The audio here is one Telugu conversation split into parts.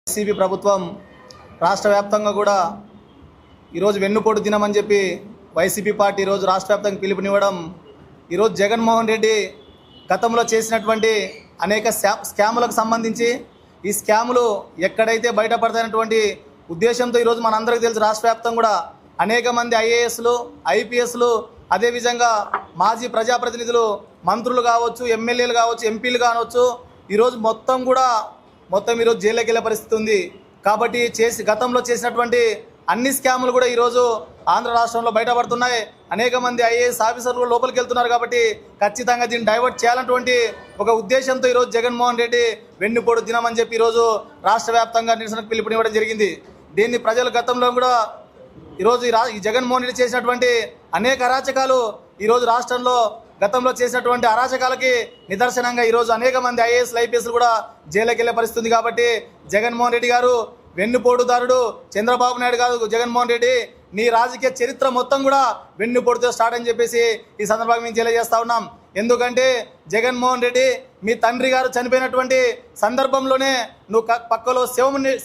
వైసీపీ ప్రభుత్వం రాష్ట్ర వ్యాప్తంగా కూడా ఈరోజు వెన్నుపోటు దినమని చెప్పి వైసీపీ పార్టీ ఈరోజు రాష్ట్ర వ్యాప్తంగా పిలుపునివ్వడం, ఈరోజు జగన్మోహన్ రెడ్డి గతంలో చేసినటువంటి అనేక స్కాములకు సంబంధించి ఈ స్కాములు ఎక్కడైతే బయటపడతాయన్నటువంటి ఉద్దేశంతో ఈరోజు మనందరికీ తెలుసు రాష్ట్ర వ్యాప్తంగా కూడా అనేక మంది ఐఏఎస్లు, ఐపీఎస్లు, అదేవిధంగా మాజీ ప్రజాప్రతినిధులు, మంత్రులు కావచ్చు, ఎమ్మెల్యేలు కావచ్చు, ఎంపీలు కావచ్చు, ఈరోజు మొత్తం ఈరోజు జైలుకి వెళ్ళే పరిస్థితి ఉంది. కాబట్టి గతంలో చేసినటువంటి అన్ని స్కాములు కూడా ఈరోజు ఆంధ్ర రాష్ట్రంలో బయటపడుతున్నాయి. అనేక మంది ఐఏఎస్ ఆఫీసర్లు లోపలికి వెళ్తున్నారు. కాబట్టి ఖచ్చితంగా దీన్ని డైవర్ట్ చేయాలన్నటువంటి ఒక ఉద్దేశంతో ఈరోజు జగన్మోహన్ రెడ్డి వెన్నుపోటు దినం అని చెప్పి ఈరోజు రాష్ట్ర వ్యాప్తంగా నిరసనకు పిలుపునివ్వడం జరిగింది. దీన్ని ప్రజలు గతంలో కూడా ఈరోజు ఈ జగన్మోహన్ రెడ్డి చేసినటువంటి అనేక అరాచకాలు ఈరోజు రాష్ట్రంలో గతంలో చేసినటువంటి అరాచకాలకి నిదర్శనంగా ఈరోజు అనేక మంది ఐఏఎస్లు, ఐపీఎస్లు కూడా జైలుకి వెళ్ళే పరిస్థితుంది. కాబట్టి జగన్మోహన్ రెడ్డి గారు వెన్నుపోటుదారుడు చంద్రబాబు నాయుడు కాదు. జగన్మోహన్ రెడ్డి నీ రాజకీయ చరిత్ర మొత్తం కూడా వెన్నుపోటుతో స్టార్ట్ అని చెప్పేసి ఈ సందర్భంగా మేము తెలియజేస్తా ఉన్నాం. ఎందుకంటే జగన్మోహన్ రెడ్డి మీ తండ్రి గారు చనిపోయినటువంటి సందర్భంలోనే నువ్వు పక్కలో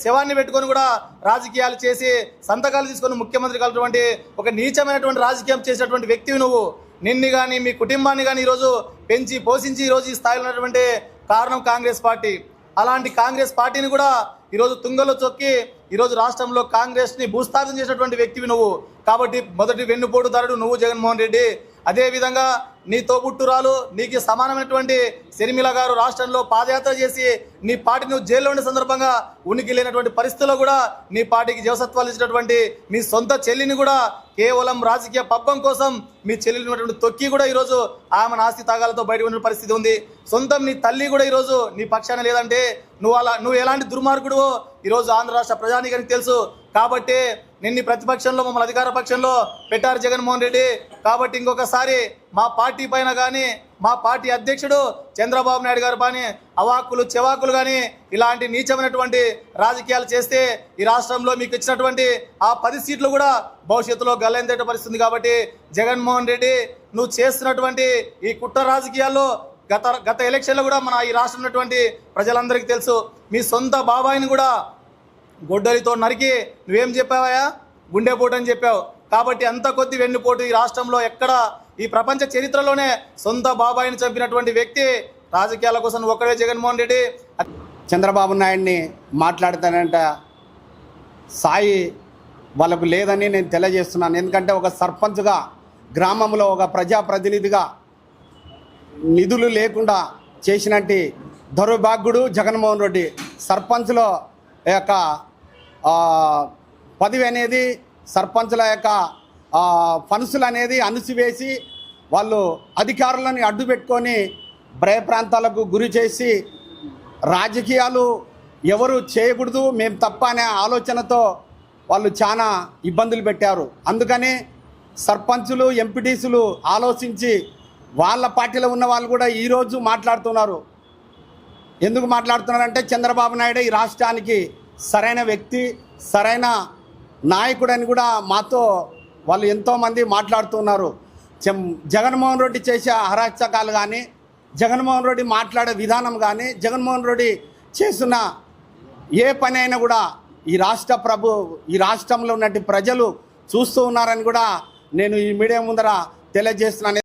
శవాన్ని పెట్టుకొని కూడా రాజకీయాలు చేసి సంతకాలు తీసుకొని ముఖ్యమంత్రి కలిగినటువంటి ఒక నీచమైనటువంటి రాజకీయం చేసినటువంటి వ్యక్తివి నువ్వు. నిన్ను కానీ మీ కుటుంబాన్ని కానీ ఈరోజు పెంచి పోషించి ఈరోజు ఈ స్థాయిలో ఉన్నటువంటి కారణం కాంగ్రెస్ పార్టీ. అలాంటి కాంగ్రెస్ పార్టీని కూడా ఈరోజు తుంగలో చొక్కి ఈరోజు రాష్ట్రంలో కాంగ్రెస్ని భూస్థాపితం చేసినటువంటి వ్యక్తివి నువ్వు. కాబట్టి మొదటి వెన్నుపోటుదారుడు నువ్వు జగన్మోహన్ రెడ్డి. అదేవిధంగా నీ తోబుట్టురాలు, నీకు సమానమైనటువంటి శర్మిల గారు రాష్ట్రంలో పాదయాత్ర చేసి నీ పార్టీ నువ్వు జైల్లో ఉండే సందర్భంగా ఉనికి లేనటువంటి పరిస్థితుల్లో కూడా నీ పార్టీకి జవసత్వాలు ఇచ్చినటువంటి మీ సొంత చెల్లిని కూడా కేవలం రాజకీయ పబ్బం కోసం మీ చెల్లిని ఉన్నటువంటి తొక్కి కూడా ఈరోజు ఆమె ఆస్తి తాగాలతో బయటకు ఉన్న పరిస్థితి ఉంది. సొంతం నీ తల్లి కూడా ఈరోజు నీ పక్షాన లేదంటే నువ్వు ఎలాంటి దుర్మార్గుడువో ఈరోజు ఆంధ్ర రాష్ట్ర ప్రజానీకానికి తెలుసు. కాబట్టి నిన్ను ప్రతిపక్షంలో మమ్మల్ని అధికార పక్షంలో పెట్టారు జగన్మోహన్ రెడ్డి. కాబట్టి ఇంకొకసారి మా పార్టీ పైన కానీ మా పార్టీ అధ్యక్షుడు చంద్రబాబు నాయుడు గారు పైన అవాక్కులు చెవాకులు కానీ ఇలాంటి నీచమైనటువంటి రాజకీయాలు చేస్తే ఈ రాష్ట్రంలో మీకు ఇచ్చినటువంటి ఆ 10 సీట్లు కూడా భవిష్యత్తులో గల్లంతేట పరిస్థితుంది. కాబట్టి జగన్మోహన్ రెడ్డి నువ్వు చేస్తున్నటువంటి ఈ కుట్ర రాజకీయాల్లో గత ఎలక్షన్లో కూడా మన ఈ రాష్ట్రం ఉన్నటువంటి ప్రజలందరికీ తెలుసు. మీ సొంత బాబాయిని కూడా గొడ్డలితో నరికి నువ్వేం చెప్పావా? గుండెపోటు అని చెప్పావు. కాబట్టి అంత కొద్ది వెన్నుపోటు ఈ రాష్ట్రంలో ఎక్కడ ఈ ప్రపంచ చరిత్రలోనే సొంత బాబాయిని చంపినటువంటి వ్యక్తి రాజకీయాల కోసం ఒక్కడే జగన్మోహన్ రెడ్డి. చంద్రబాబు నాయుడిని మాట్లాడతానంట సాయి వాళ్ళకు లేదని నేను తెలియజేస్తున్నాను. ఎందుకంటే ఒక సర్పంచ్గా, గ్రామంలో ఒక ప్రజాప్రతినిధిగా నిధులు లేకుండా చేసినట్టు దౌర్భాగ్యుడు జగన్మోహన్ రెడ్డి. సర్పంచ్లో యొక్క పదవి అనేది, సర్పంచ్ల యొక్క ఫండ్సులు అనేది అణిసివేసి వాళ్ళు అధికారులను అడ్డు పెట్టుకొని భయప్రాంతాలకు గురి చేసి రాజకీయాలు ఎవరు చేయకూడదు, మేము తప్ప అనే ఆలోచనతో వాళ్ళు చాలా ఇబ్బందులు పెట్టారు. అందుకని సర్పంచులు, ఎంపీటీసులు ఆలోచించి వాళ్ళ పార్టీలో ఉన్న వాళ్ళు కూడా ఈరోజు మాట్లాడుతున్నారు. ఎందుకు మాట్లాడుతున్నారంటే చంద్రబాబు నాయుడు ఈ రాష్ట్రానికి సరైన వ్యక్తి, సరైన నాయకుడని కూడా మాతో వాళ్ళు ఎంతోమంది మాట్లాడుతున్నారు. జగన్మోహన్ రెడ్డి చేసే అరాచకాలు కానీ, జగన్మోహన్ రెడ్డి మాట్లాడే విధానం కానీ, జగన్మోహన్ రెడ్డి చేస్తున్న ఏ పని అయినా కూడా ఈ రాష్ట్రంలో ఉన్నట్టు ప్రజలు చూస్తూ ఉన్నారని కూడా నేను ఈ మీడియా ముందర తెలియజేస్తున్నాను.